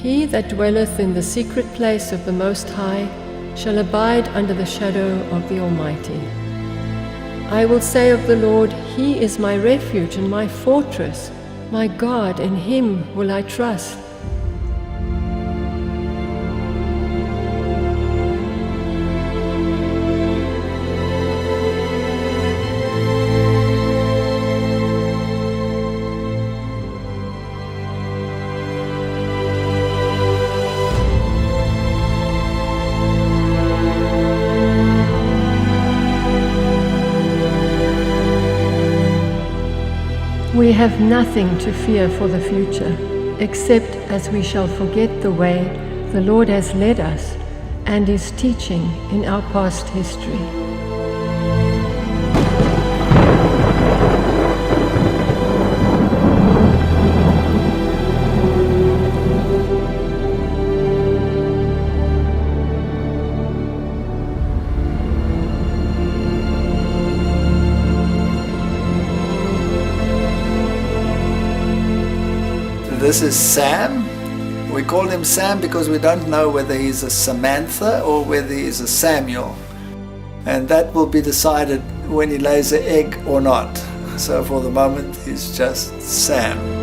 He that dwelleth in the secret place of the Most High shall abide under the shadow of the Almighty. I will say of the Lord, He is my refuge and my fortress, my God, in Him will I trust. We have nothing to fear for the future, except as we shall forget the way the Lord has led us and is teaching in our past history. This is Sam. We call him Sam because we don't know whether he's a Samantha or whether he's a Samuel. And that will be decided when he lays an egg or not. So for the moment, he's just Sam.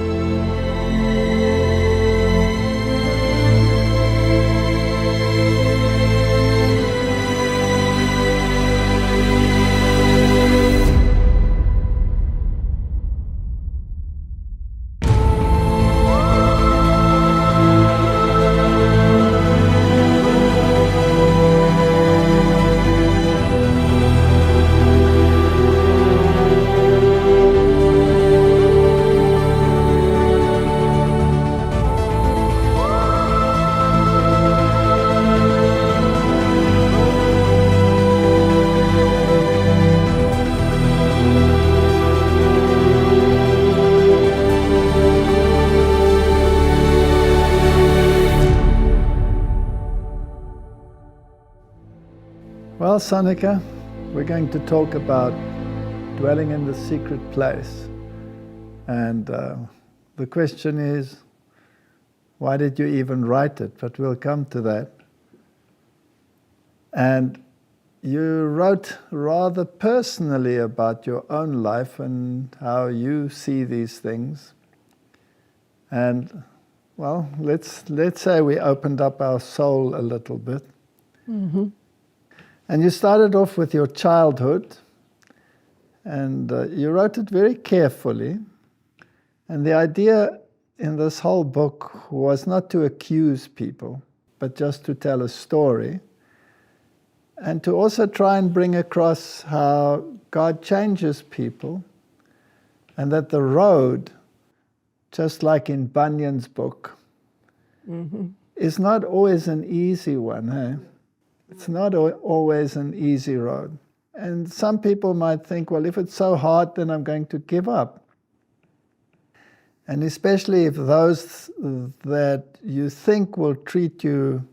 Well, Sonica, we're going to talk about dwelling in the secret place. And the question is, why did you even write it? But we'll come to that. And you wrote rather personally about your own life and how you see these things. And, well, let's say we opened up our soul a little bit. Mm-hmm. And you started off with your childhood, and you wrote it very carefully. And the idea in this whole book was not to accuse people, but just to tell a story, and to also try and bring across how God changes people, and that the road, just like in Bunyan's book, mm-hmm. is not always an easy one, eh? It's not always an easy road. And some people might think, well, if it's so hard, then I'm going to give up. And especially if those that you think will treat you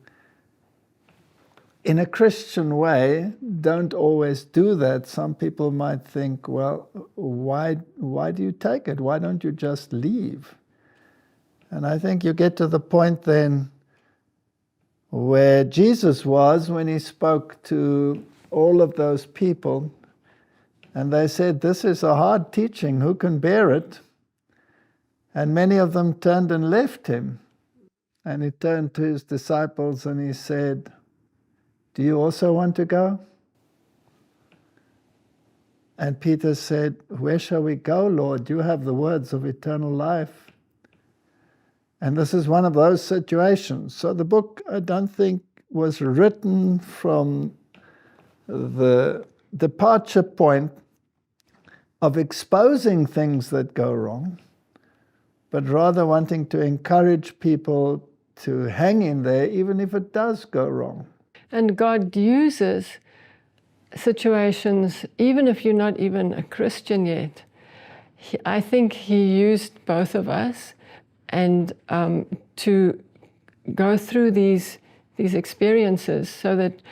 in a Christian way don't always do that, some people might think, well, why do you take it? Why don't you just leave? And I think you get to the point then where Jesus was when he spoke to all of those people, and they said, this is a hard teaching, who can bear it? And many of them turned and left him. And he turned to his disciples and he said, do you also want to go? And Peter said, where shall we go, Lord? You have the words of eternal life. And this is one of those situations. So the book, I don't think, was written from the departure point of exposing things that go wrong, but rather wanting to encourage people to hang in there even if it does go wrong. And God uses situations, even if you're not even a Christian yet. I think He used both of us and to go through these experiences so that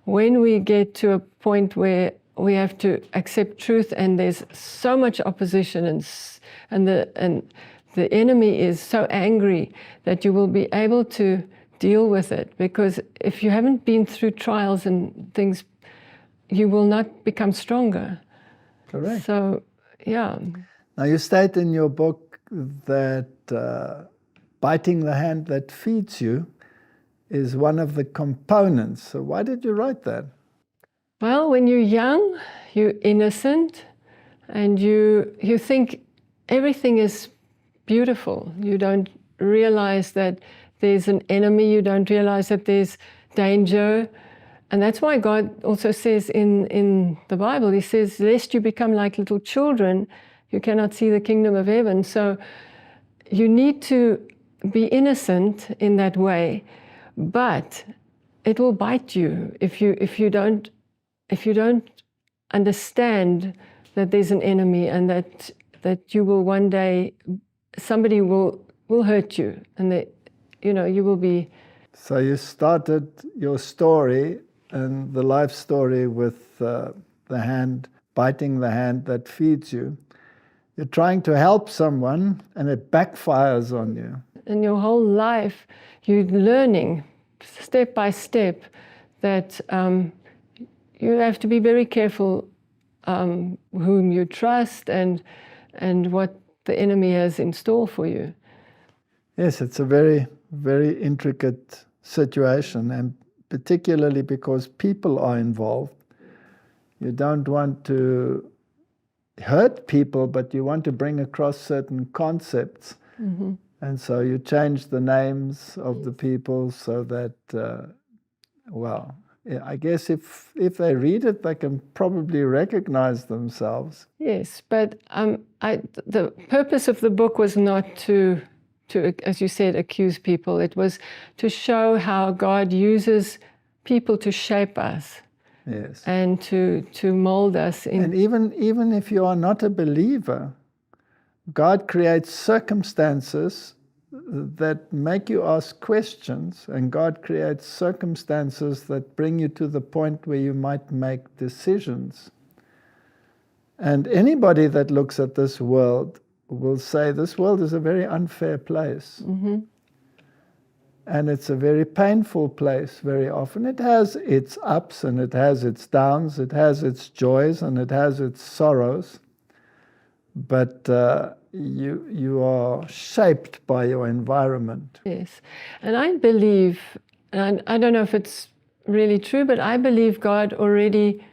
when we get to a point where we have to accept truth and there's so much opposition and the enemy is so angry that you will be able to deal with it. Because if you haven't been through trials and things, you will not become stronger. Correct. So, yeah. Now you state in your book that biting the hand that feeds you is one of the components. So why did you write that? Well, when you're young, you're innocent, and you think everything is beautiful. You don't realize that there's an enemy. You don't realize that there's danger. And that's why God also says in the Bible, he says, lest you become like little children, you cannot see the kingdom of heaven. So you need to be innocent in that way, but it will bite you if you don't understand that there's an enemy, and that you will one day, somebody will hurt you, and that you will be. So you started your story and the life story with the hand, biting the hand that feeds you. You're trying to help someone and it backfires on you. In your whole life, you're learning step by step that you have to be very careful whom you trust and what the enemy has in store for you. Yes, it's a very, very intricate situation, and particularly because people are involved. You don't want to hurt people, but you want to bring across certain concepts. Mm-hmm. And so you change the names of the people so that, I guess if they read it, they can probably recognize themselves. Yes, but the purpose of the book was not to, as you said, accuse people. It was to show how God uses people to shape us. Yes. And to mold us. And even if you are not a believer, God creates circumstances that make you ask questions, and God creates circumstances that bring you to the point where you might make decisions. And anybody that looks at this world will say this world is a very unfair place. Mm-hmm. And it's a very painful place very often. It has its ups and it has its downs, it has its joys and it has its sorrows. But you are shaped by your environment. Yes, and I believe, and I don't know if it's really true, but I believe God already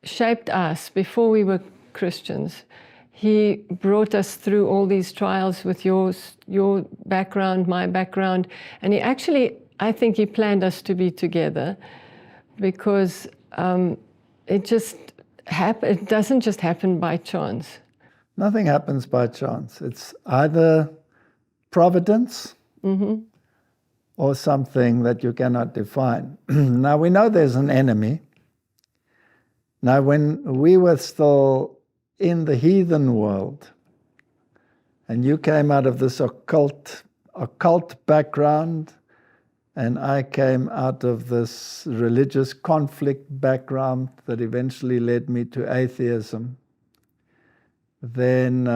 shaped us before we were Christians. He brought us through all these trials with your background, my background, and he actually, I think he planned us to be together, because it doesn't just happen by chance. Nothing happens by chance. It's either providence mm-hmm. or something that you cannot define. Now, we know there's an enemy. Now, when we were still in the heathen world, and you came out of this occult background, and I came out of this religious conflict background that eventually led me to atheism, then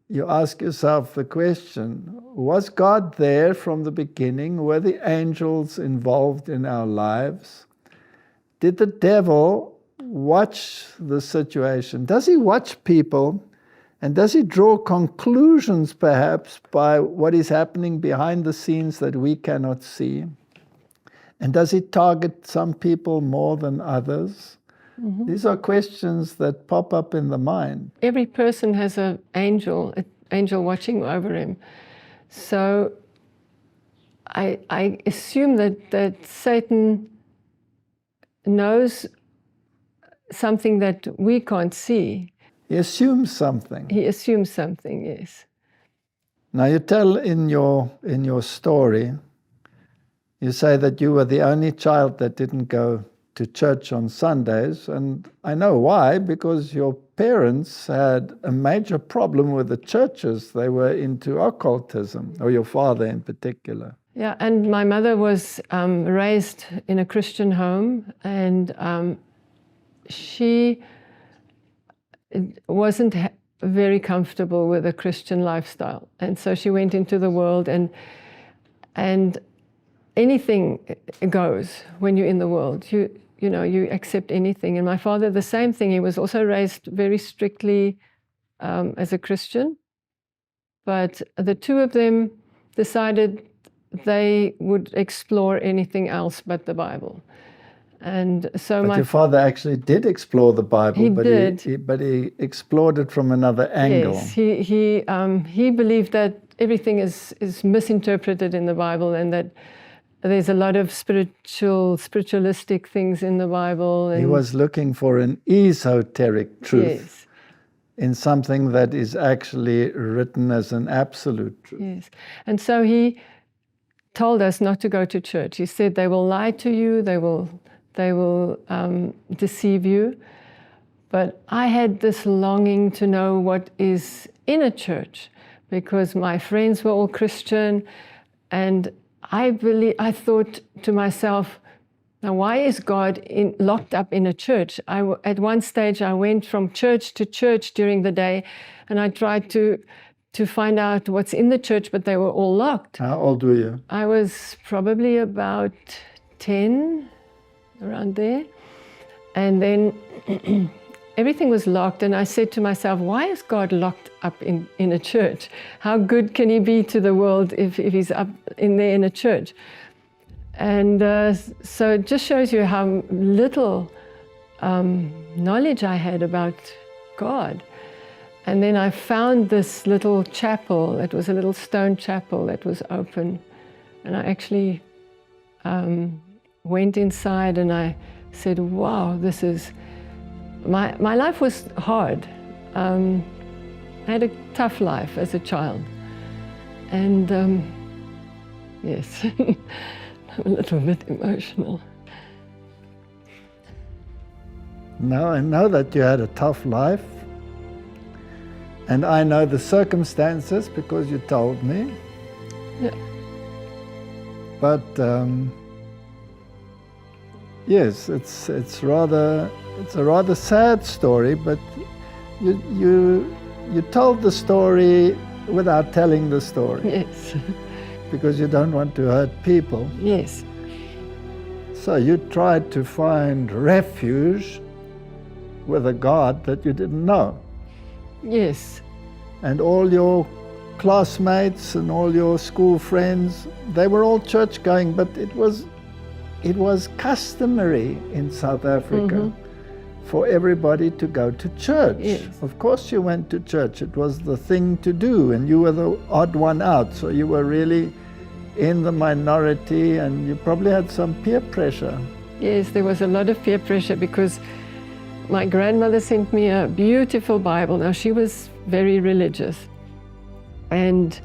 you ask yourself the question, was God there from the beginning? Were the angels involved in our lives? Did the devil watch the situation? Does he watch people? And does he draw conclusions, perhaps, by what is happening behind the scenes that we cannot see? And does he target some people more than others? Mm-hmm. These are questions that pop up in the mind. Every person has an angel watching over him. So I assume that Satan knows something that we can't see. He assumes something. He assumes something, yes. Now you tell in your story, you say that you were the only child that didn't go to church on Sundays, and I know why, because your parents had a major problem with the churches. They were into occultism, or your father in particular. Yeah, and my mother was raised in a Christian home, and she wasn't very comfortable with a Christian lifestyle. And so she went into the world, and anything goes when you're in the world. You know, you accept anything. And my father, the same thing. He was also raised very strictly as a Christian. But the two of them decided they would explore anything else but the Bible. And so but your father actually did explore the Bible, but he explored it from another angle. Yes, he believed that everything is misinterpreted in the Bible, and that there's a lot of spiritualistic things in the Bible. And he was looking for an esoteric truth. Yes. In something that is actually written as an absolute truth. Yes, and so he told us not to go to church. He said they will lie to you, they will deceive you. But I had this longing to know what is in a church, because my friends were all Christian, and I thought to myself, now why is God locked up in a church? At one stage I went from church to church during the day, and I tried to find out what's in the church, but they were all locked. How old were you? I was probably about 10, around there. And then everything was locked, and I said to myself, why is God locked up in a church? How good can he be to the world if he's up in there in a church? And so it just shows you how little knowledge I had about God. And then I found this little chapel. It was a little stone chapel that was open. And I actually went inside, and I said, wow, this is... My life was hard. I had a tough life as a child. And yes, I'm a little bit emotional. Now I know that you had a tough life. And I know the circumstances because you told me. Yeah. But yes, it's a rather sad story. But you told the story without telling the story. Yes. Because you don't want to hurt people. Yes. So you tried to find refuge with a God that you didn't know. Yes. And all your classmates and all your school friends, they were all church going, but it was customary in South Africa for everybody to go to church. Yes. Of course you went to church, it was the thing to do, and you were the odd one out, so you were really in the minority, and you probably had some peer pressure. Yes, there was a lot of peer pressure because my grandmother sent me a beautiful Bible. Now, she was very religious. And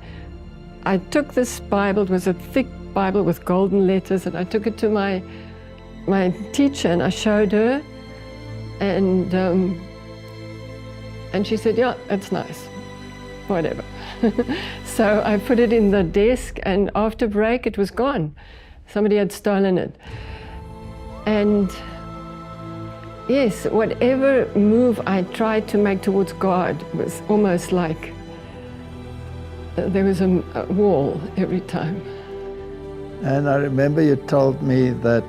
I took this Bible, it was a thick Bible with golden letters, and I took it to my teacher, and I showed her. And she said, yeah, that's nice, whatever. So I put it in the desk, and after break, it was gone. Somebody had stolen it. And yes, whatever move I tried to make towards God was almost like there was a wall every time. And I remember you told me that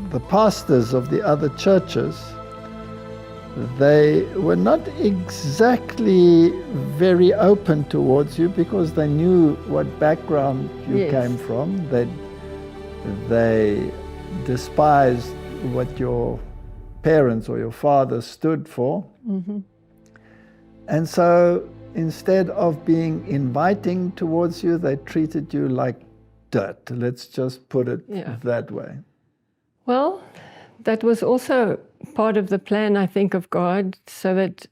the pastors of the other churches, they were not exactly very open towards you because they knew what background you came from. They despised what your parents or your father stood for. And so instead of being inviting towards you, they treated you like dirt. Let's just put it that way. Well, that was also part of the plan, I think, of God, so that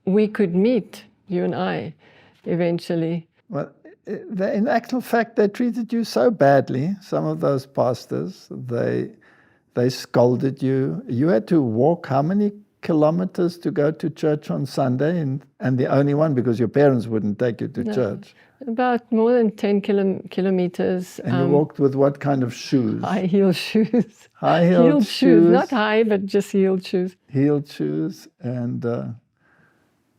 we could meet, you and I, eventually. Well, in actual fact, they treated you so badly, some of those pastors. They scolded you. You had to walk how many kilometers to go to church on Sunday, and the only one because your parents wouldn't take you to church? About more than 10 kilometers. And you walked with what kind of shoes? High-heeled shoes. High-heeled shoes. Not high, but just heeled shoes. Heeled shoes. And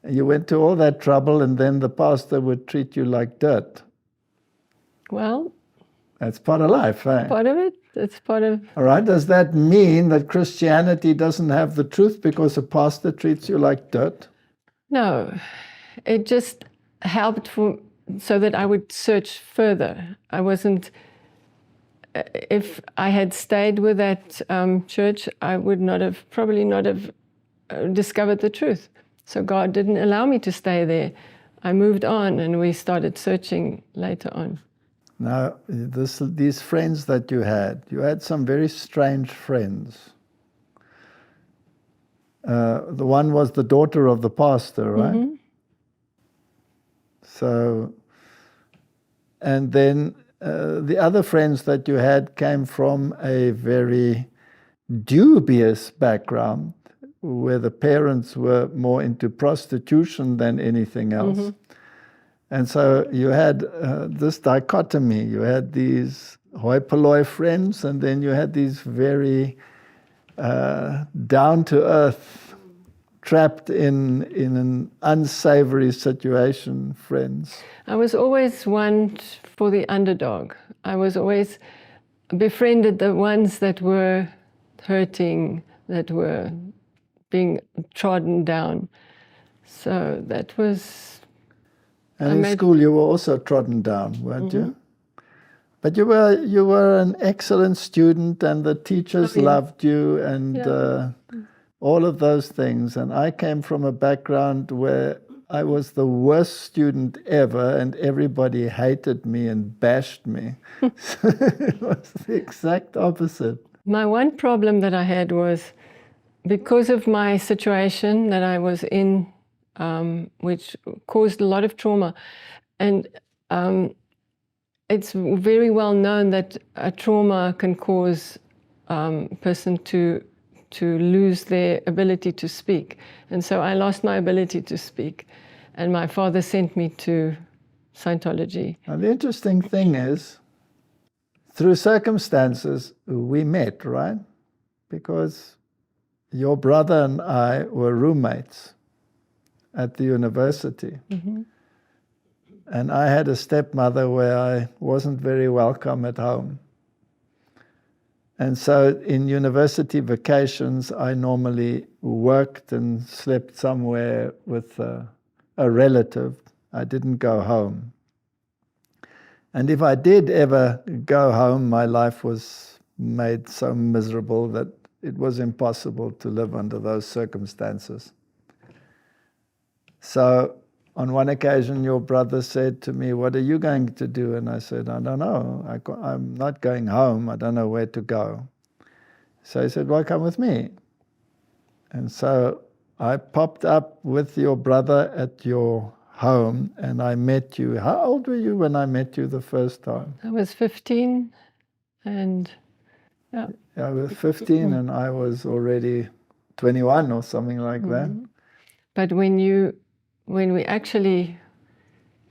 you went to all that trouble, and then the pastor would treat you like dirt. Well, that's part of life, eh? Part of it. It's part of... All right. Does that mean that Christianity doesn't have the truth because a pastor treats you like dirt? No. It just helped so that I would search further. I wasn't... If I had stayed with that church, I would probably not have discovered the truth. So God didn't allow me to stay there. I moved on, and we started searching later on. Now, these friends that you had some very strange friends. The one was the daughter of the pastor, right? Mm-hmm. So, and then the other friends that you had came from a very dubious background, where the parents were more into prostitution than anything else. Mm-hmm. And so you had this dichotomy. You had these hoi polloi friends, and then you had these very down-to-earth, trapped in an unsavory situation friends. I was always one for the underdog. I was always befriended the ones that were hurting, that were being trodden down. So that was... And in school you were also trodden down, weren't you? But you were an excellent student, and the teachers loved you, and all of those things. And I came from a background where I was the worst student ever, and everybody hated me and bashed me. So it was the exact opposite. My one problem that I had was because of my situation that I was in, which caused a lot of trauma. And it's very well known that a trauma can cause a person to lose their ability to speak. And so I lost my ability to speak. And my father sent me to Scientology. Now, the interesting thing is, through circumstances, we met, right? Because your brother and I were roommates at the university. Mm-hmm. And I had a stepmother where I wasn't very welcome at home. And so in university vacations, I normally worked and slept somewhere with a relative. I didn't go home. And if I did ever go home, my life was made so miserable that it was impossible to live under those circumstances. So on one occasion, your brother said to me, "What are you going to do?" And I said, "I don't know. I'm not going home. I don't know where to go." So he said, "Well, come with me." And so I popped up with your brother at your home, and I met you. How old were you when I met you the first time? I was 15, and I was 15, and I was already 21 or something like that. But when we actually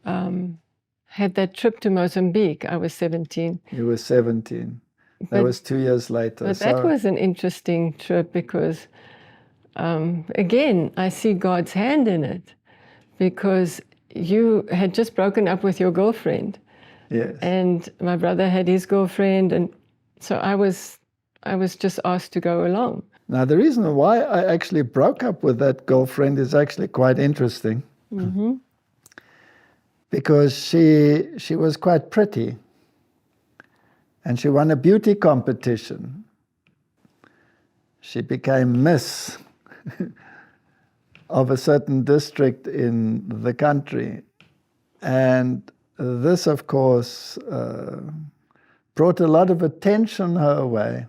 had that trip to Mozambique, I was 17. You were 17. That was 2 years later. But that was an interesting trip because, again, I see God's hand in it, because you had just broken up with your girlfriend. Yes. And my brother had his girlfriend, and so I was just asked to go along. Now, the reason why I actually broke up with that girlfriend is actually quite interesting. Mm-hmm. Because she was quite pretty, and she won a beauty competition. She became Miss of a certain district in the country. And this, of course, brought a lot of attention her way.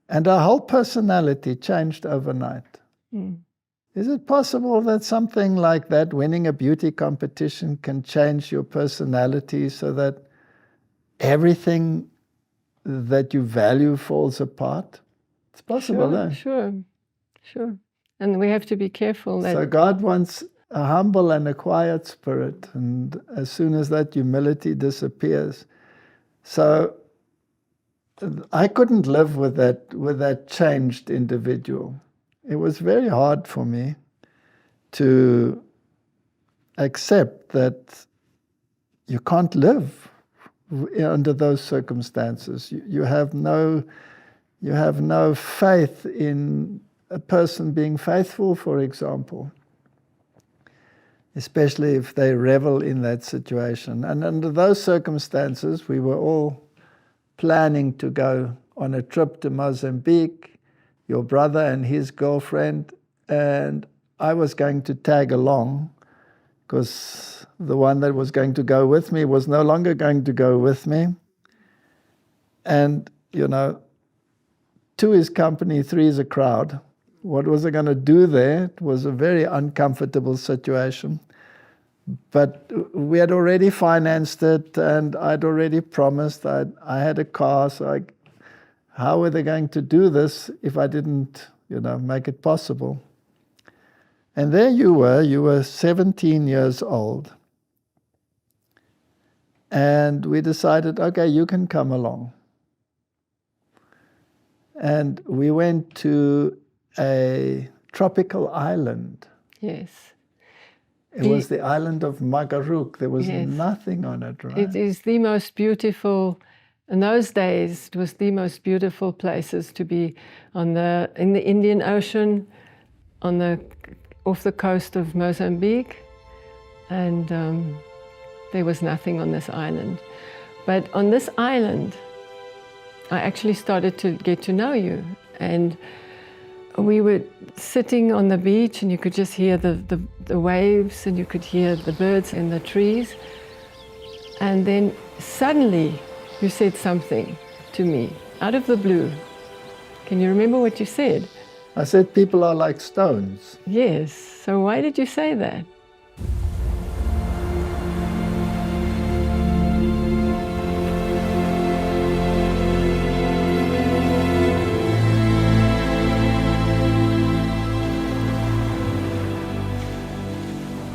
And her whole personality changed overnight. Mm. Is it possible that something like that, winning a beauty competition, can change your personality so that everything that you value falls apart? It's possible, Sure. And we have to be careful that... So God wants a humble and a quiet spirit, and as soon as that humility disappears. So I couldn't live with that changed individual. It was very hard for me to accept that you can't live under those circumstances. You have no faith in a person being faithful, for example, especially if they revel in that situation. And under those circumstances, we were all planning to go on a trip to Mozambique, your brother and his girlfriend, and I was going to tag along because the one that was going to go with me was no longer going to go with me. And, you know, 2 is company, 3 is a crowd. What was I going to do there? It was a very uncomfortable situation. But we had already financed it, and I'd already promised. I had a car, so how were they going to do this if I didn't, make it possible? And there you were 17 years old. And we decided, okay, you can come along. And we went to a tropical island. Yes. It was the island of Magaruk. There was nothing on it, right? It is the most beautiful, in those days, it was the most beautiful places to be in the Indian Ocean, off the coast of Mozambique. And there was nothing on this island. But on this island, I actually started to get to know you. And we were sitting on the beach, and you could just hear the waves, and you could hear the birds in the trees. And then suddenly you said something to me out of the blue. Can you remember what you said? I said people are like stones. Yes. So why did you say that?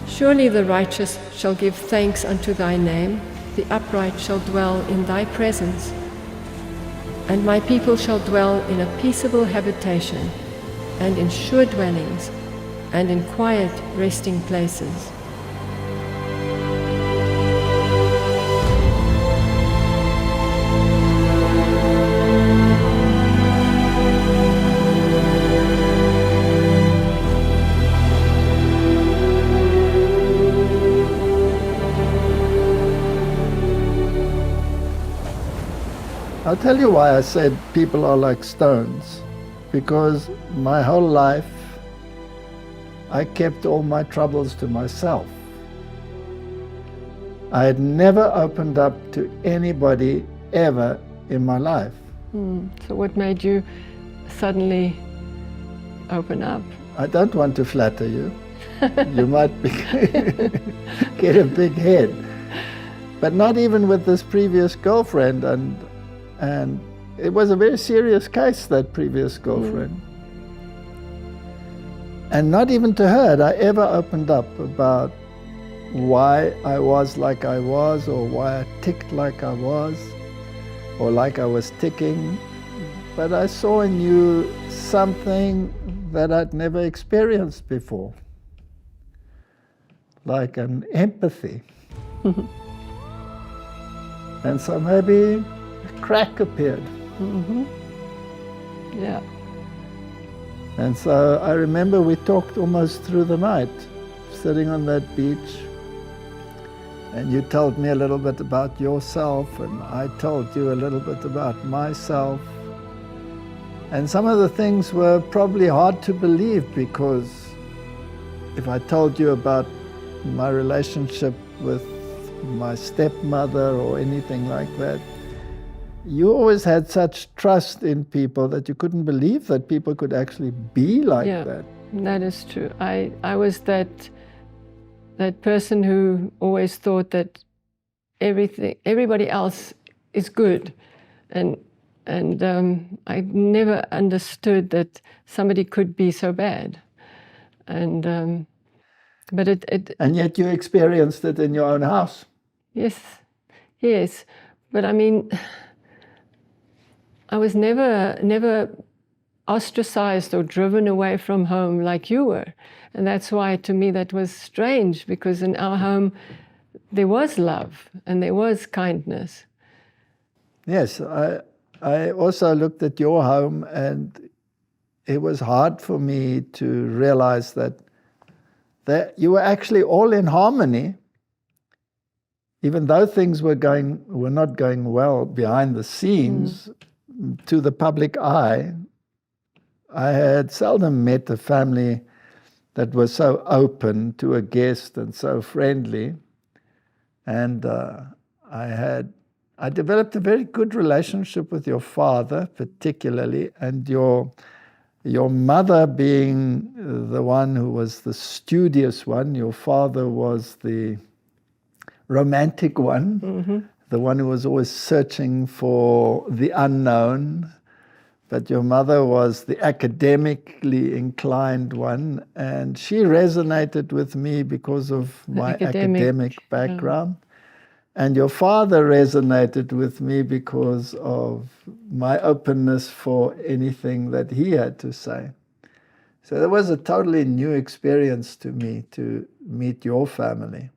Surely the righteous shall give thanks unto thy name, the upright shall dwell in thy presence. And my people shall dwell in a peaceable habitation, and in sure dwellings, and in quiet resting places. I'll tell you why I said people are like stones. Because my whole life, I kept all my troubles to myself. I had never opened up to anybody ever in my life. So what made you suddenly open up? I don't want to flatter you. You might get a big head. But not even with this previous girlfriend, and it was a very serious case, that previous girlfriend. And not even to her had I ever opened up about why I was like I was, or why I ticked like I was, or like I was ticking. But I saw in you something that I'd never experienced before, like an empathy. And so maybe a crack appeared. Yeah. And so I remember we talked almost through the night, sitting on that beach. And you told me a little bit about yourself, and I told you a little bit about myself. And some of the things were probably hard to believe, because if I told you about my relationship with my stepmother or anything like that, you always had such trust in people that you couldn't believe that people could actually be like that. That is true. I was that person who always thought that everybody else is good, and I never understood that somebody could be so bad. And but it And yet you experienced it in your own house. Yes. But I mean, I was never ostracized or driven away from home like you were. And that's why, to me, that was strange, because in our home, there was love and there was kindness. Yes, I also looked at your home, and it was hard for me to realize that you were actually all in harmony, even though things were not going well behind the scenes. To the public eye. I had seldom met a family that was so open to a guest and so friendly. And I developed a very good relationship with your father, particularly, and your mother being the one who was the studious one. Your father was the romantic one, the one who was always searching for the unknown. But your mother was the academically inclined one, and she resonated with me because of my academic background. And your father resonated with me because of my openness for anything that he had to say. So that was a totally new experience to me, to meet your family.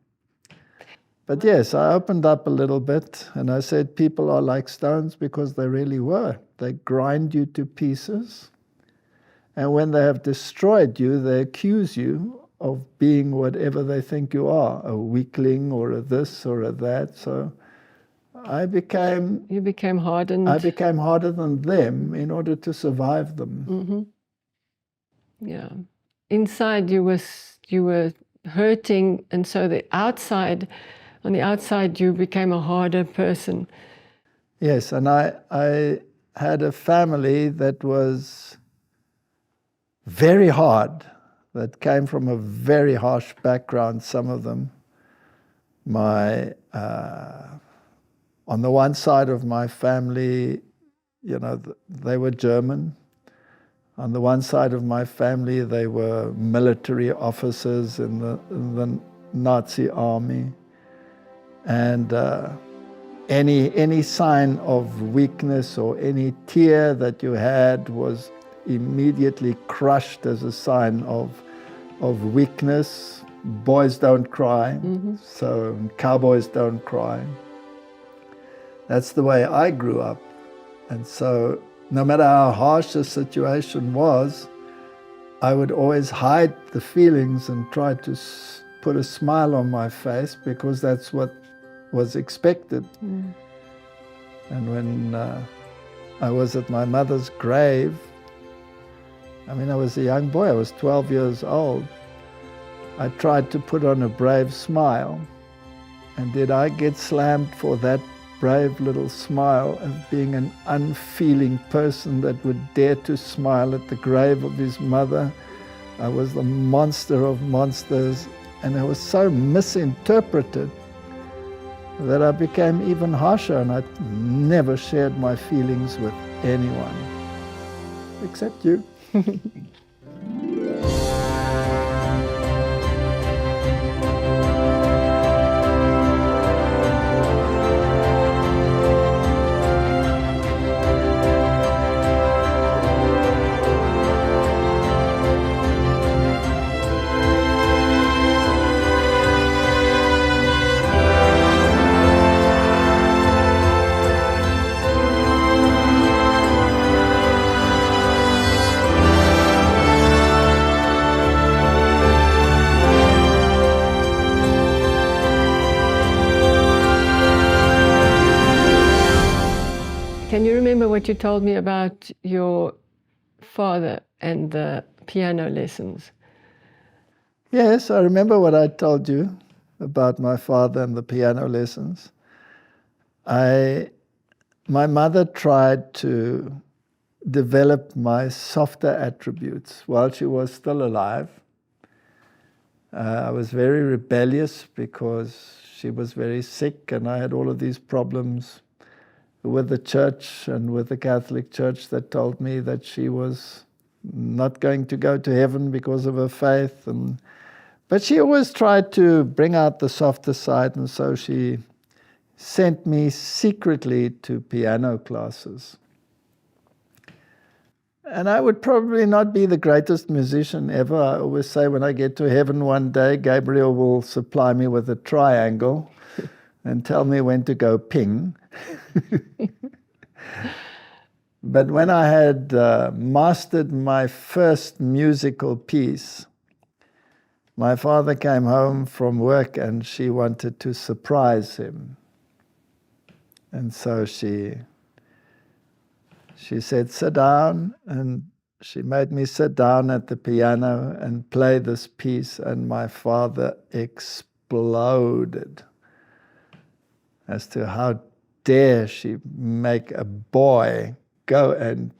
But yes, I opened up a little bit, and I said people are like stones, because they really were. They grind you to pieces, and when they have destroyed you, they accuse you of being whatever they think you are, a weakling or a this or a that. So You became hardened. I became harder than them in order to survive them. Yeah. Inside you were hurting, and so on the outside you became a harder person. Yes, and I had a family that was very hard, that came from a very harsh background, some of them. On the one side of my family, they were German. On the one side of my family, they were military officers in the Nazi army. And any sign of weakness or any tear that you had was immediately crushed as a sign of weakness. Boys don't cry, so cowboys don't cry. That's the way I grew up. And so no matter how harsh the situation was, I would always hide the feelings and try to put a smile on my face, because that's what was expected. And when I was at my mother's grave, I was a young boy, I was 12 years old. I tried to put on a brave smile, and did I get slammed for that brave little smile of being an unfeeling person that would dare to smile at the grave of his mother? I was the monster of monsters, and I was so misinterpreted that I became even harsher, and I never shared my feelings with anyone, except you. Can you remember what you told me about your father and the piano lessons? Yes, I remember what I told you about my father and the piano lessons. My mother tried to develop my softer attributes while she was still alive. I was very rebellious because she was very sick, and I had all of these problems with the church and with the Catholic Church that told me that she was not going to go to heaven because of her faith. But she always tried to bring out the softer side, and so she sent me secretly to piano classes. And I would probably not be the greatest musician ever. I always say when I get to heaven one day, Gabriel will supply me with a triangle and tell me when to go ping. But when I had mastered my first musical piece, my father came home from work and she wanted to surprise him. And so she said, sit down, and she made me sit down at the piano and play this piece, and my father exploded as to how dare she make a boy go and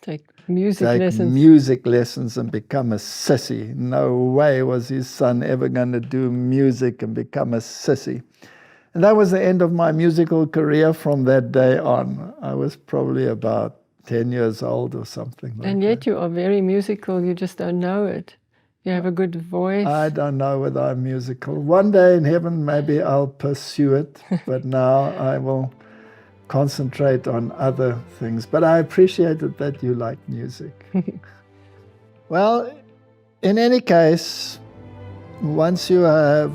take music lessons and become a sissy. No way was his son ever going to do music and become a sissy. And that was the end of my musical career from that day on. I was probably about 10 years old or something like that. And yet you are very musical, you just don't know it. You have a good voice. I don't know whether I'm musical. One day in heaven maybe I'll pursue it, but now I will concentrate on other things. But I appreciated that you like music. Well, in any case, once you have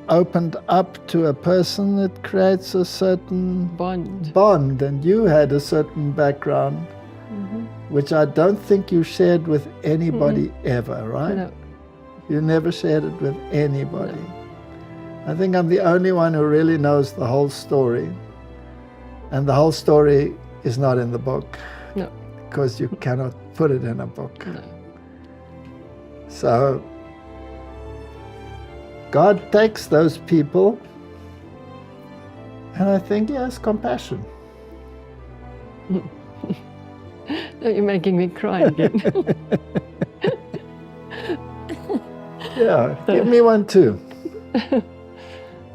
opened up to a person, it creates a certain bond. And you had a certain background, which I don't think you shared with anybody ever, right? No. You never shared it with anybody. No. I think I'm the only one who really knows the whole story. And the whole story is not in the book. No. Because you cannot put it in a book. No. So God takes those people, and I think He has compassion. No, you're making me cry again. Yeah, give me one too.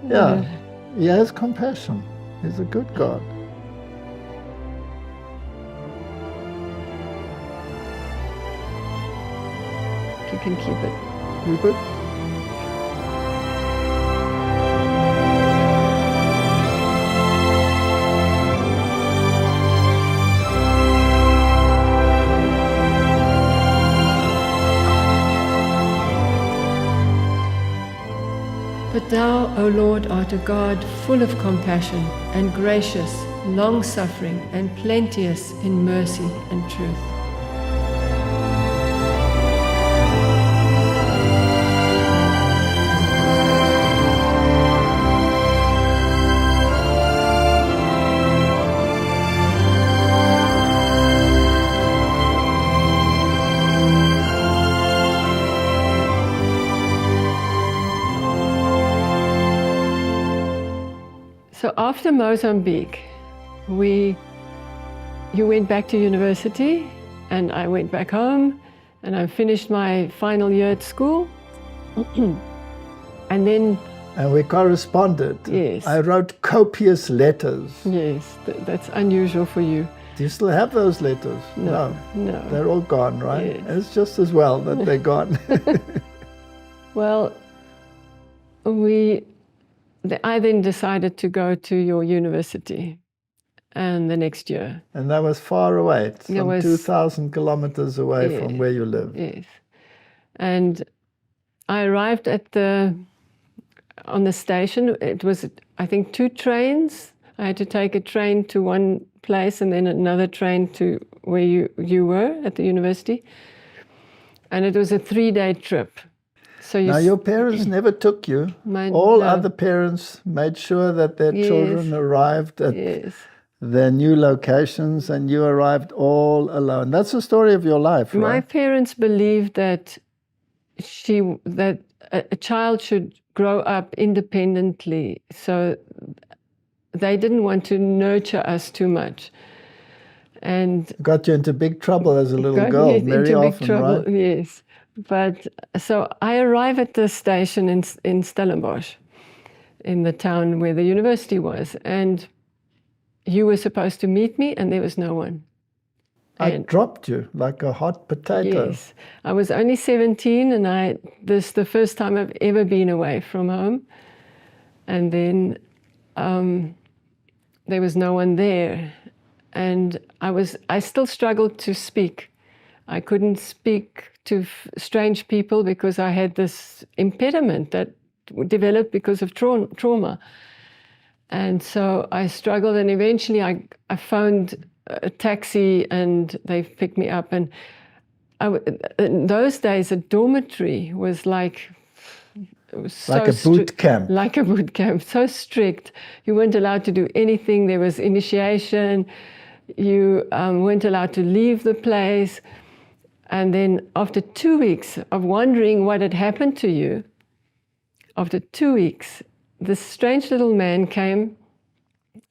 Yeah, He has compassion. He's a good God. You can keep it. Keep it? But thou, O Lord, art a God full of compassion and gracious, long-suffering and plenteous in mercy and truth. So after Mozambique, you went back to university, and I went back home, and I finished my final year at school. And we corresponded. Yes. I wrote copious letters. Yes, that's unusual for you. Do you still have those letters? No. They're all gone, right? Yes. It's just as well that they're gone. Well, I then decided to go to your university, and the next year. And that was far away, some 2,000 kilometers away from where you live. Yes. And I arrived on the station. It was, I think, 2 trains. I had to take a train to one place and then another train to where you were at the university. And it was a 3-day trip. So now, your parents never took you. All other parents made sure that their children arrived at their new locations, and you arrived all alone. That's the story of your life, right? My parents believed that a child should grow up independently, so they didn't want to nurture us too much. And got you into big trouble as a little girl, very often, right? Yes. But so I arrive at the station in Stellenbosch, in the town where the university was, and you were supposed to meet me, and there was no one. I dropped you like a hot potato. Yes. I was only 17, and this is the first time I've ever been away from home. And then there was no one there. And I still struggled to speak. I couldn't speak to strange people because I had this impediment that developed because of trauma. And so I struggled, and eventually I phoned a taxi, and they picked me up. And in those days, a dormitory was like, it was so like a boot camp. Like a boot camp, so strict. You weren't allowed to do anything. There was initiation. You weren't allowed to leave the place. And then after 2 weeks of wondering what had happened to you, after 2 weeks, this strange little man came,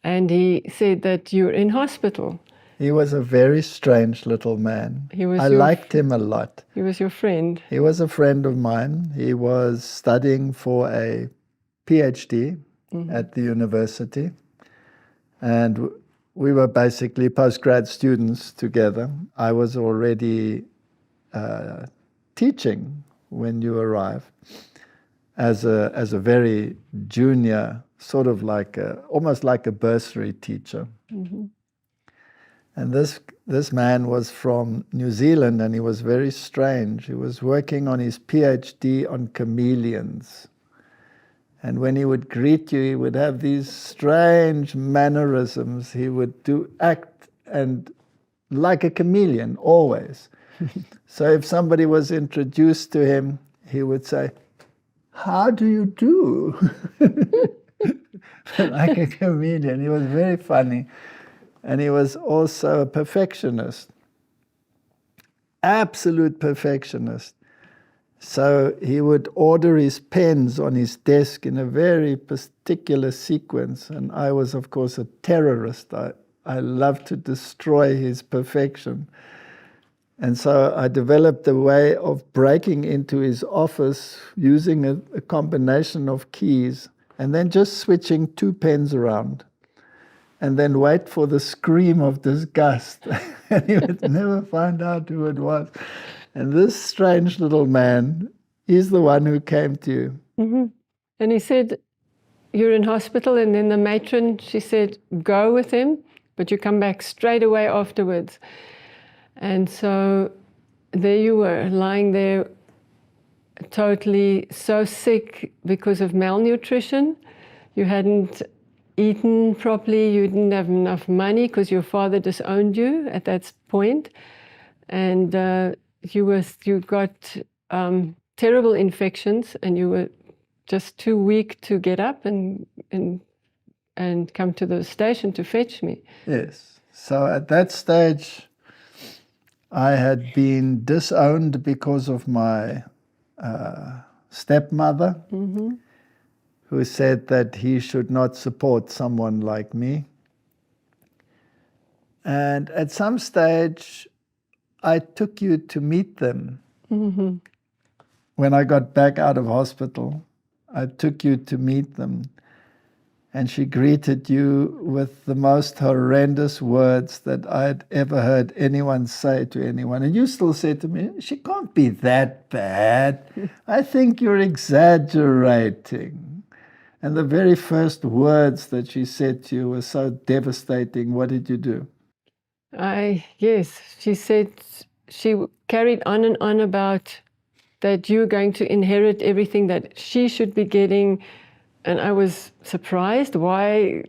and he said that you're in hospital. He was a very strange little man. I liked him a lot. He was your friend. He was a friend of mine. He was studying for a PhD at the university. And we were basically postgrad students together. I was already teaching when you arrived as a very junior, sort of like almost like a bursary teacher. Mm-hmm. And this man was from New Zealand, and he was very strange. He was working on his PhD on chameleons. And when he would greet you, he would have these strange mannerisms. He would act and like a chameleon, always. So if somebody was introduced to him, he would say, "How do you do?" Like a chameleon. He was very funny. And he was also a perfectionist, absolute perfectionist. So he would order his pens on his desk in a very particular sequence. And I was, of course, a terrorist. I loved to destroy his perfection. And so I developed a way of breaking into his office using a combination of keys and then just switching 2 pens around. And then wait for the scream of disgust. And he would never find out who it was. And this strange little man, he's the one who came to you. Mm-hmm. And he said, "You're in hospital." And then the matron, she said, "Go with him, but you come back straight away afterwards." And so there you were, lying there totally so sick because of malnutrition. You hadn't eaten properly, you didn't have enough money because your father disowned you at that point, and you got terrible infections, and you were just too weak to get up and come to the station to fetch me. Yes. So at that stage, I had been disowned because of my stepmother. Mm-hmm. Who said that he should not support someone like me. And at some stage, I took you to meet them. Mm-hmm. When I got back out of hospital, I took you to meet them. And she greeted you with the most horrendous words that I'd ever heard anyone say to anyone. And you still said to me, "She can't be that bad. I think you're exaggerating." And the very first words that she said to you were so devastating. What did you do? Yes, she said, she carried on and on about that you're going to inherit everything that she should be getting. And I was surprised. Why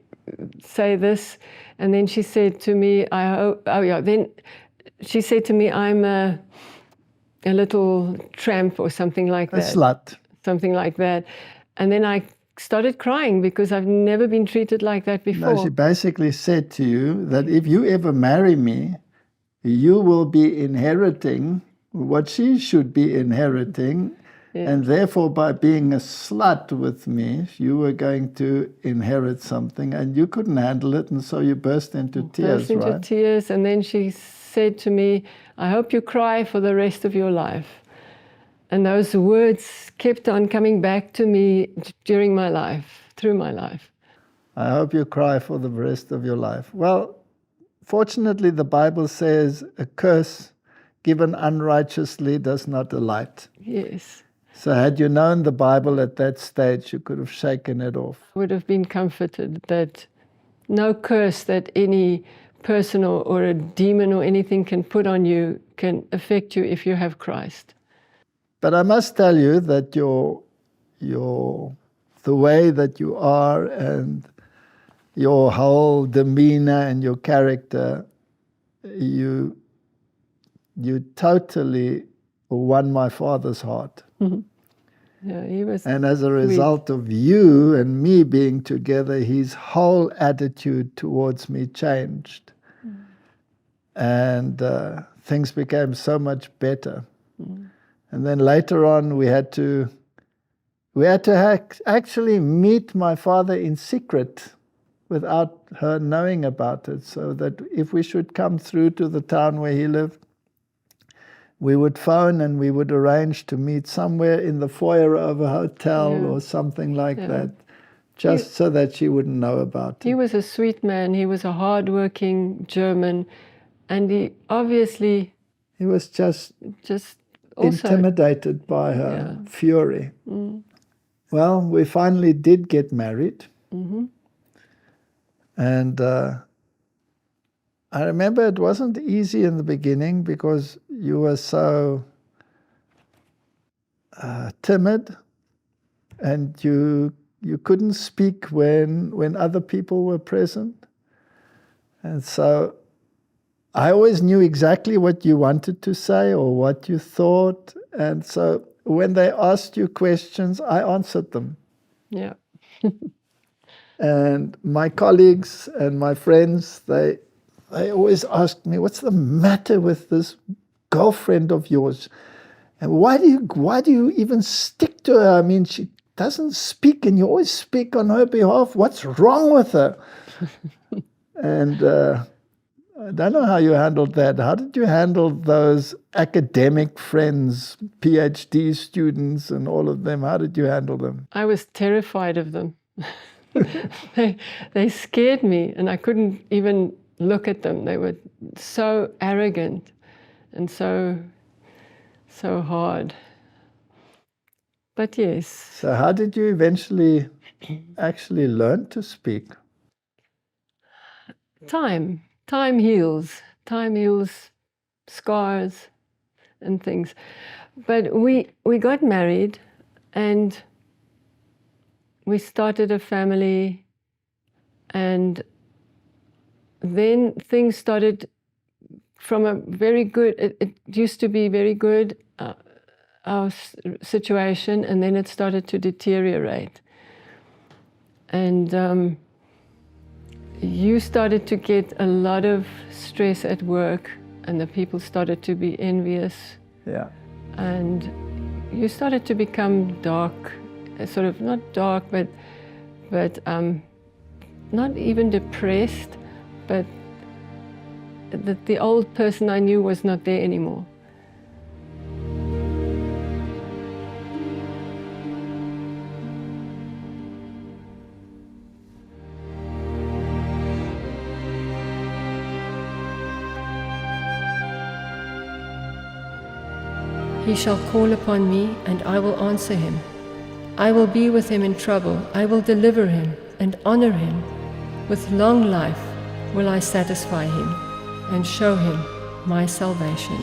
say this? And then she said to me, then she said to me, "I'm a little tramp," or something like that. A slut. Something like that. And then I started crying because I've never been treated like that before. No, she basically said to you that if you ever marry me, you will be inheriting what she should be inheriting. Yeah. And therefore, by being a slut with me, you were going to inherit something, and you couldn't handle it, and so you burst into tears, burst into tears, and then she said to me, "I hope you cry for the rest of your life." And those words kept on coming back to me during my life, through my life. I hope you cry for the rest of your life. Well, fortunately, the Bible says a curse given unrighteously does not alight. Yes. So had you known the Bible at that stage, you could have shaken it off. Would have been comforted that no curse that any person or a demon or anything can put on you can affect you if you have Christ. But I must tell you that the way that you are and your whole demeanor and your character, you totally won my father's heart. Mm-hmm. Yeah, he was. And as a result of you and me being together, his whole attitude towards me changed. Mm. And things became so much better. Mm. And then later on, we had to actually meet my father in secret without her knowing about it, so that if we should come through to the town where he lived, we would phone and we would arrange to meet somewhere in the foyer of a hotel or something like that, just so that she wouldn't know about it. He was a sweet man. He was a hard-working German, and he obviously... He was just also intimidated by her fury. Mm. Well, we finally did get married. Mm-hmm. And I remember it wasn't easy in the beginning because you were so timid, and you couldn't speak when other people were present. And so I always knew exactly what you wanted to say or what you thought. And so when they asked you questions, I answered them. Yeah. And my colleagues and my friends, they always asked me, what's the matter with this girlfriend of yours? And why do you even stick to her? I mean, she doesn't speak and you always speak on her behalf. What's wrong with her? And I don't know how you handled that. How did you handle those academic friends, PhD students and all of them? How did you handle them? I was terrified of them. They scared me, and I couldn't even look at them. They were so arrogant and so hard. But yes. So how did you eventually actually learn to speak? Time heals. Time heals scars and things. But we got married, and we started a family, and then things started from a very good, it used to be very good, our situation, and then it started to deteriorate. And you started to get a lot of stress at work, and the people started to be envious. Yeah. And you started to become dark, sort of not dark, but not even depressed, but that the old person I knew was not there anymore. He shall call upon me, and I will answer him. I will be with him in trouble. I will deliver him and honor him. With long life will I satisfy him and show him my salvation.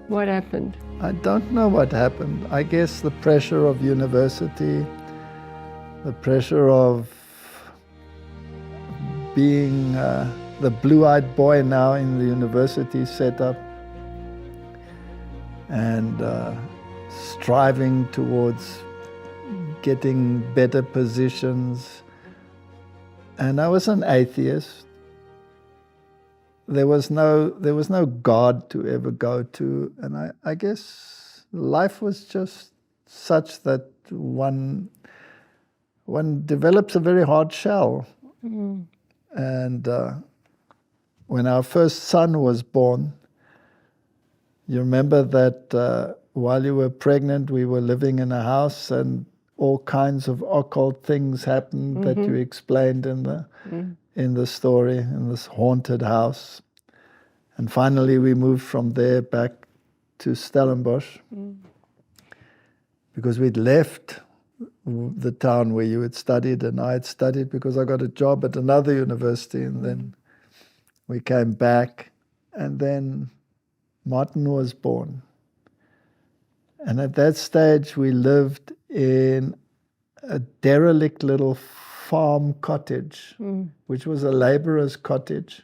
What happened? I don't know what happened. I guess the pressure of university, the pressure of being the blue-eyed boy now in the university setup, and striving towards getting better positions. And I was an atheist. There was no God to ever go to, and I guess life was just such that one develops a very hard shell. And when our first son was born, you remember that while you were pregnant, we were living in a house and all kinds of occult things happened that you explained in the story, in this haunted house. And finally we moved from there back to Stellenbosch because we'd left the town where you had studied and I had studied because I got a job at another university, and then we came back, and then Martin was born. And at that stage we lived in a derelict little farm cottage, which was a laborer's cottage.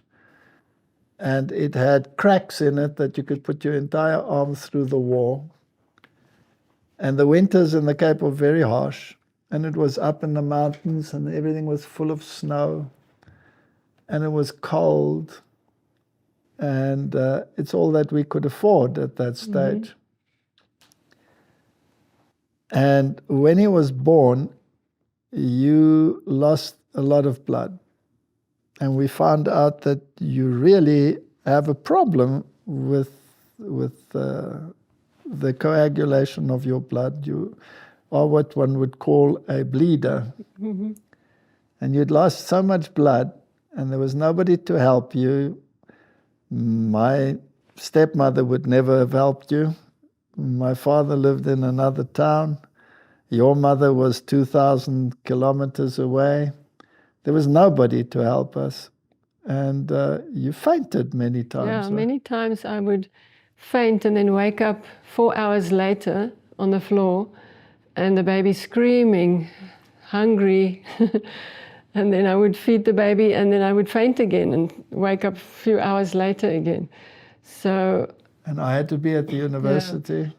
And it had cracks in it that you could put your entire arm through the wall. And the winters in the Cape were very harsh. And it was up in the mountains and everything was full of snow. And it was cold. And it's all that we could afford at that stage. And when he was born, you lost a lot of blood. And we found out that you really have a problem with the coagulation of your blood. You are what one would call a bleeder. And you'd lost so much blood, and there was nobody to help you. My stepmother would never have helped you. My father lived in another town. Your mother was 2,000 kilometers away. There was nobody to help us. And you fainted many times. Yeah, right? many times I would faint and then wake up 4 hours later on the floor and the baby screaming, hungry. And then I would feed the baby and then I would faint again and wake up a few hours later again. So. And I had to be at the university. Yeah.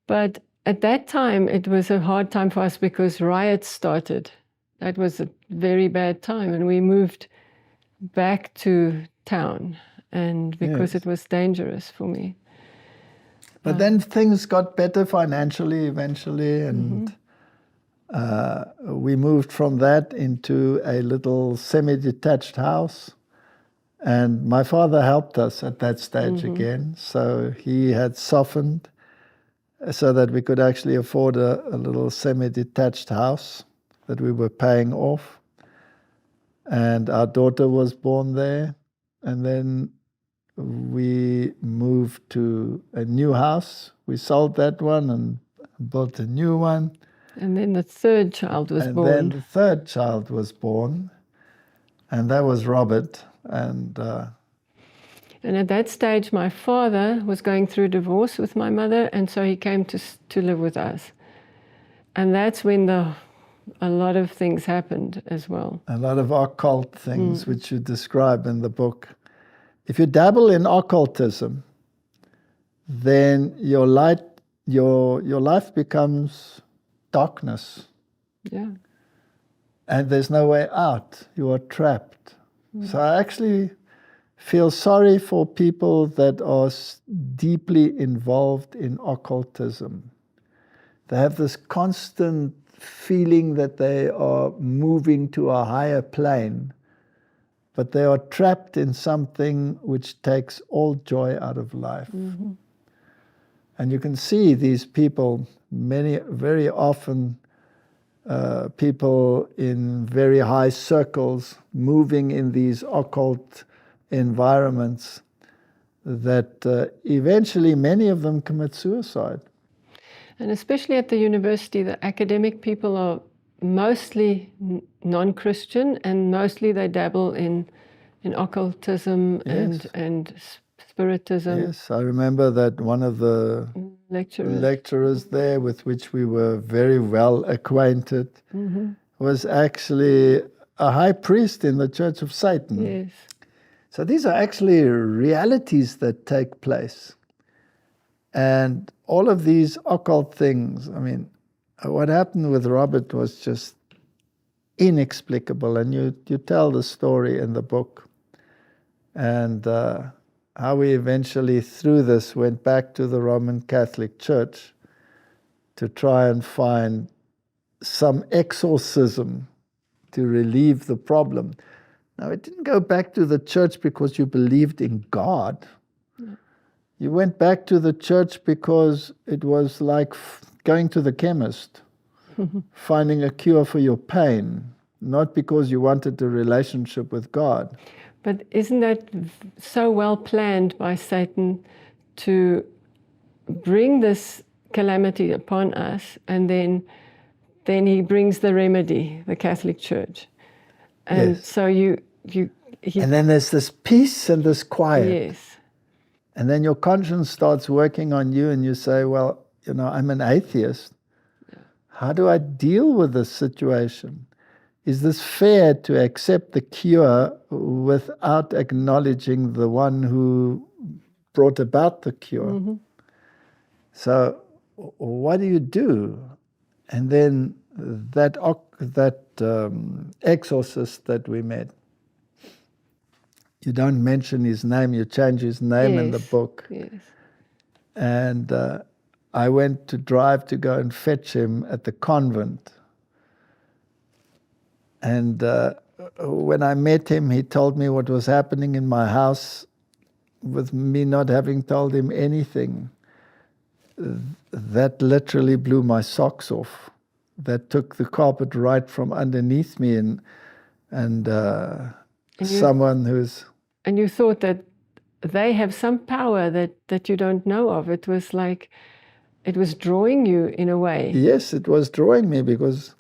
But at that time, it was a hard time for us because riots started. That was a very bad time, and we moved back to town, and because it was dangerous for me. But then things got better financially eventually, and we moved from that into a little semi-detached house. And my father helped us at that stage again, so he had softened so that we could actually afford a little semi-detached house that we were paying off. And our daughter was born there. And then we moved to a new house. We sold that one and built a new one. And then the third child was born. And then the third child was born. And that was Robert. And at that stage, my father was going through divorce with my mother, and so he came to live with us. And that's when a lot of things happened as well. A lot of occult things, which you describe in the book. If you dabble in occultism, then your life becomes darkness. Yeah. And there's no way out. You are trapped. So I actually feel sorry for people that are deeply involved in occultism. They have this constant feeling that they are moving to a higher plane, but they are trapped in something which takes all joy out of life. And you can see these people, very often people in very high circles moving in these occult environments, that eventually many of them commit suicide. And especially at the university, the academic people are mostly non-Christian, and mostly they dabble in occultism and spiritism. Yes, I remember that one of the lecturers there with which we were very well acquainted was actually a high priest in the Church of Satan. Yes. So these are actually realities that take place. And all of these occult things, I mean, what happened with Robert was just inexplicable. And you tell the story in the book. And how we eventually, through this, went back to the Roman Catholic Church to try and find some exorcism to relieve the problem. Now, it didn't go back to the church because you believed in God. No. You went back to the church because it was like going to the chemist, finding a cure for your pain, not because you wanted a relationship with God. But isn't that so well planned by Satan to bring this calamity upon us, and then he brings the remedy, the Catholic Church. And yes. So and then there's this peace and this quiet. Yes. And then your conscience starts working on you and you say, well, I'm an atheist. How do I deal with this situation? Is this fair to accept the cure without acknowledging the one who brought about the cure? Mm-hmm. So what do you do? And then that exorcist that we met, you don't mention his name, you change his name in the book. Yes. And I went to drive to go and fetch him at the convent. And when I met him, he told me what was happening in my house with me not having told him anything. That literally blew my socks off. That took the carpet right from underneath me, and someone who's... And you thought that they have some power that you don't know of. It was like, it was drawing you in a way. Yes, it was drawing me because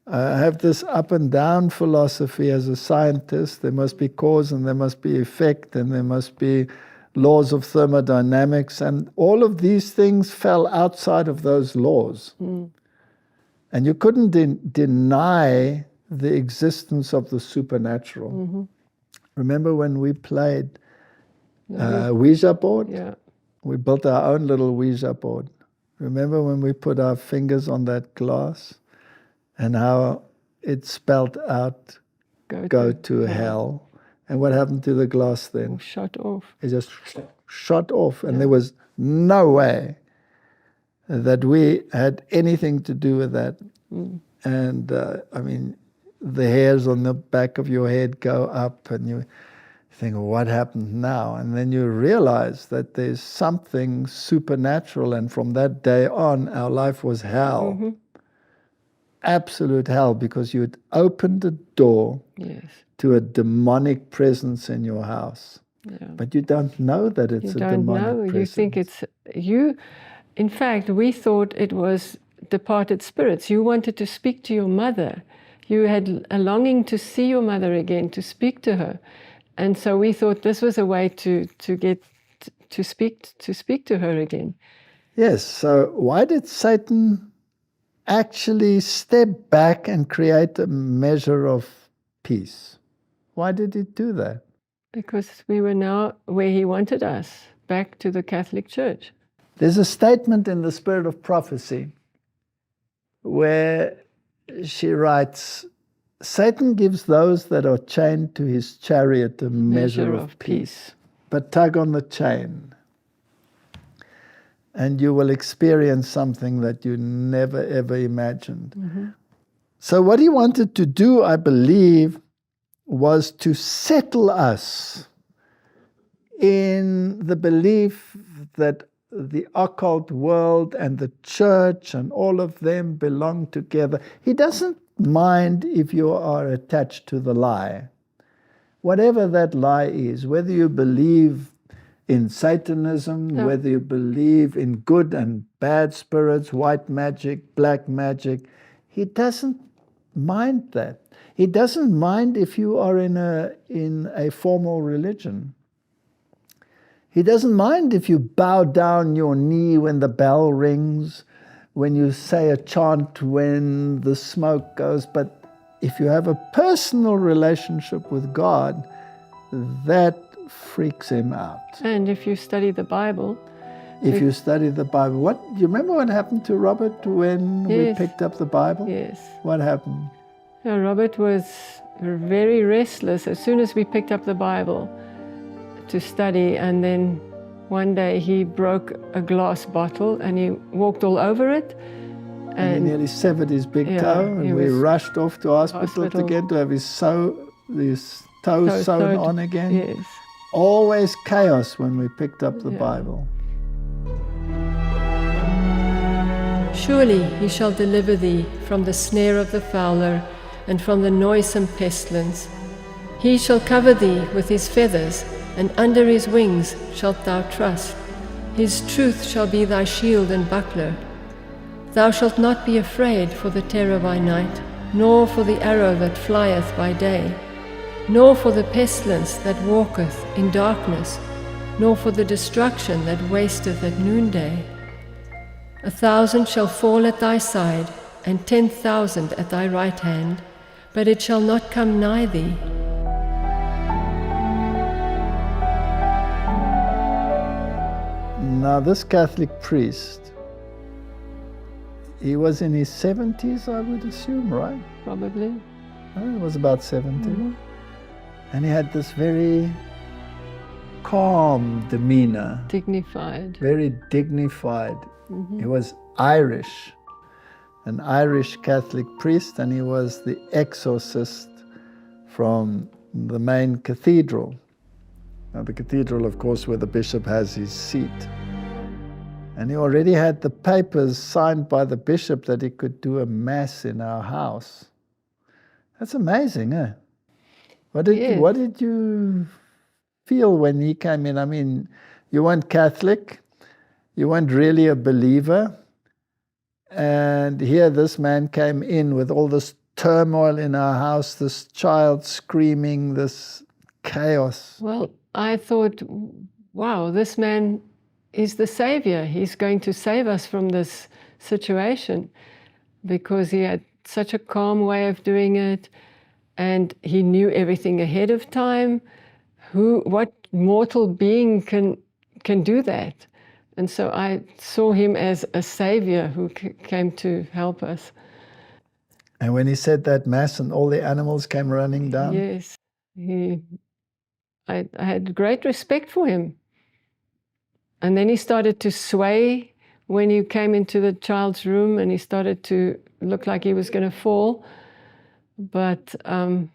I have this up and down philosophy as a scientist. There must be cause and there must be effect and there must be laws of thermodynamics, and all of these things fell outside of those laws. Mm. And you couldn't deny the existence of the supernatural. Mm-hmm. Remember when we played Ouija board? Yeah. We built our own little Ouija board. Remember when we put our fingers on that glass and how it spelled out, go to hell. And what happened to the glass then? Shut off. It just shut off. And there was no way that we had anything to do with that. Mm. And the hairs on the back of your head go up and you think, what happened now? And then you realize that there's something supernatural. And from that day on, our life was hell. Mm-hmm. Absolute hell, because you had opened a door to a demonic presence in your house. Yeah. But you don't know that it's a demonic presence. You think it's you. In fact, we thought it was departed spirits. You wanted to speak to your mother. You had a longing to see your mother again, to speak to her. And so we thought this was a way to get to speak to her again. Yes, so why did Satan actually step back and create a measure of peace? Why did he do that? Because we were now where he wanted us, back to the Catholic Church. There's a statement in the Spirit of Prophecy where she writes, Satan gives those that are chained to his chariot a measure of peace. But tug on the chain, and you will experience something that you never, ever imagined. Mm-hmm. So what he wanted to do, I believe, was to settle us in the belief that the occult world and the church and all of them belong together. He doesn't mind if you are attached to the lie. Whatever that lie is, whether you believe in Satanism, whether you believe in good and bad spirits, white magic, black magic, he doesn't mind that. He doesn't mind if you are in a formal religion. He doesn't mind if you bow down your knee when the bell rings, when you say a chant when the smoke goes. But if you have a personal relationship with God, that freaks him out. And if you study the Bible. If you study the Bible. Do you remember what happened to Robert when we picked up the Bible? Yes. What happened? Robert was very restless as soon as we picked up the Bible to study, and then one day he broke a glass bottle and he walked all over it, And he nearly severed his big toe, and we rushed off to hospital again to have his toe sewn on again. Yes. Always chaos when we picked up the Bible. Surely he shall deliver thee from the snare of the fowler and from the noisome pestilence. He shall cover thee with his feathers, and under his wings shalt thou trust. His truth shall be thy shield and buckler. Thou shalt not be afraid for the terror by night, nor for the arrow that flieth by day, nor for the pestilence that walketh in darkness, nor for the destruction that wasteth at noonday. 1,000 shall fall at thy side, and 10,000 at thy right hand, but it shall not come nigh thee. Now this Catholic priest, he was in his 70s, I would assume, right? Probably. He was about 70. And he had this very calm demeanor. Dignified. Very dignified. He was Irish, an Irish Catholic priest, and he was the exorcist from the main cathedral. Now the cathedral, of course, where the bishop has his seat. And he already had the papers signed by the bishop that he could do a mass in our house. That's amazing, eh? What did you feel when he came in? I mean, you weren't Catholic, you weren't really a believer, and here this man came in with all this turmoil in our house, this child screaming, this chaos. Well, I thought, wow, this man is the savior. He's going to save us from this situation, because he had such a calm way of doing it, and he knew everything ahead of time. What mortal being can do that? And so I saw him as a savior who came to help us. And when he said that mass and all the animals came running down? Yes. I had great respect for him. And then he started to sway when he came into the child's room, and he started to look like he was going to fall. But an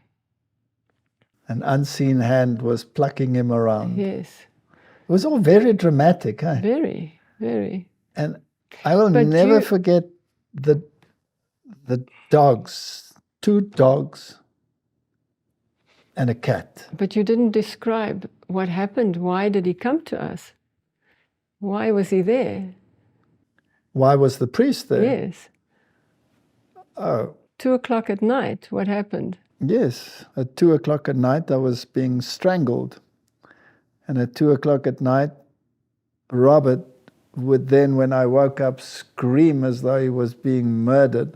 unseen hand was plucking him around. Yes. It was all very dramatic, huh? Very, very. And I will never forget the dogs, 2 dogs and a cat. But you didn't describe what happened. Why did he come to us? Why was he there? Why was the priest there? Yes. Oh. 2:00 at night, what happened? Yes, at 2:00 at night I was being strangled. And at 2:00 at night, Robert would then, when I woke up, scream as though he was being murdered.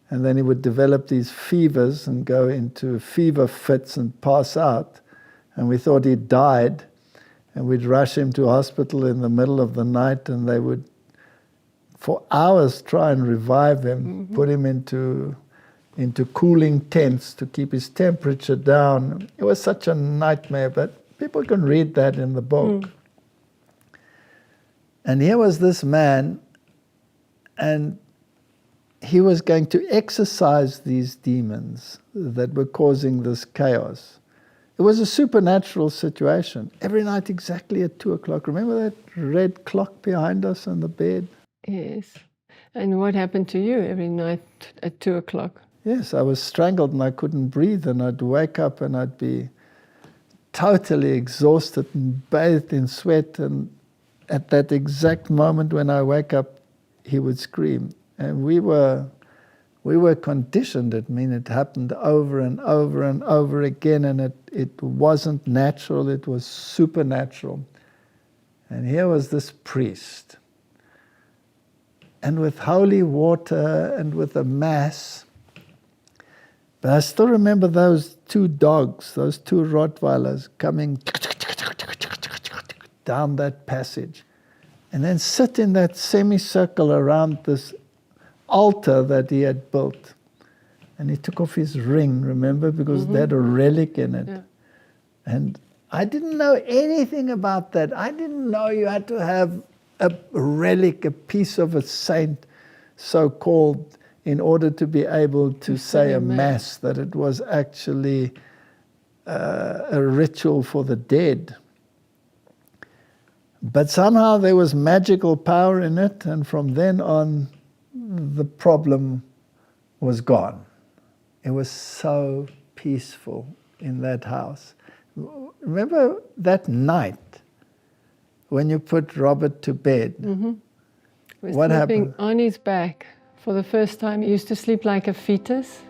And then he would develop these fevers and go into fever fits and pass out. And we thought he died. And we'd rush him to hospital in the middle of the night, and they would, for hours, try and revive him, put him into cooling tents to keep his temperature down. It was such a nightmare, but people can read that in the book. And here was this man, and he was going to exorcise these demons that were causing this chaos. It was a supernatural situation. Every night exactly at 2:00. Remember that red clock behind us on the bed? Yes. And what happened to you every night at 2:00? Yes, I was strangled and I couldn't breathe, and I'd wake up and I'd be totally exhausted and bathed in sweat, and at that exact moment when I wake up, he would scream. And we were conditioned. I mean, it happened over and over and over again, and it wasn't natural, it was supernatural. And here was this priest, and with holy water and with a mass. But I still remember those 2 dogs, those 2 Rottweilers coming down that passage, and then sit in that semicircle around this altar that he had built. And he took off his ring, remember, because they had a relic in it. Yeah. And I didn't know anything about that. I didn't know you had to have a relic, a piece of a saint, so-called in order to be able to say a mass, that it was actually a ritual for the dead. But somehow there was magical power in it, and from then on the problem was gone. It was so peaceful in that house. Remember that night when you put Robert to bed? Mm-hmm. Was what sleeping happened? On his back for the first time. He used to sleep like a fetus,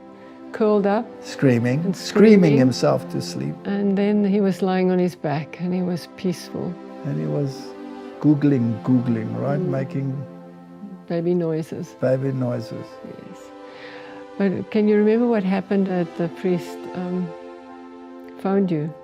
curled up. Screaming screaming himself to sleep. And then he was lying on his back and he was peaceful. And he was googling, right? Making Baby noises. baby noises. Yes. But can you remember what happened at the priest phoned you?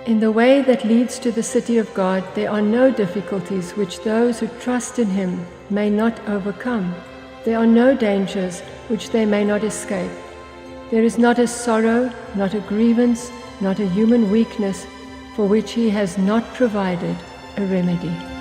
In the way that leads to the city of God, there are no difficulties which those who trust in Him may not overcome. There are no dangers which they may not escape. There is not a sorrow, not a grievance, not a human weakness for which He has not provided a remedy.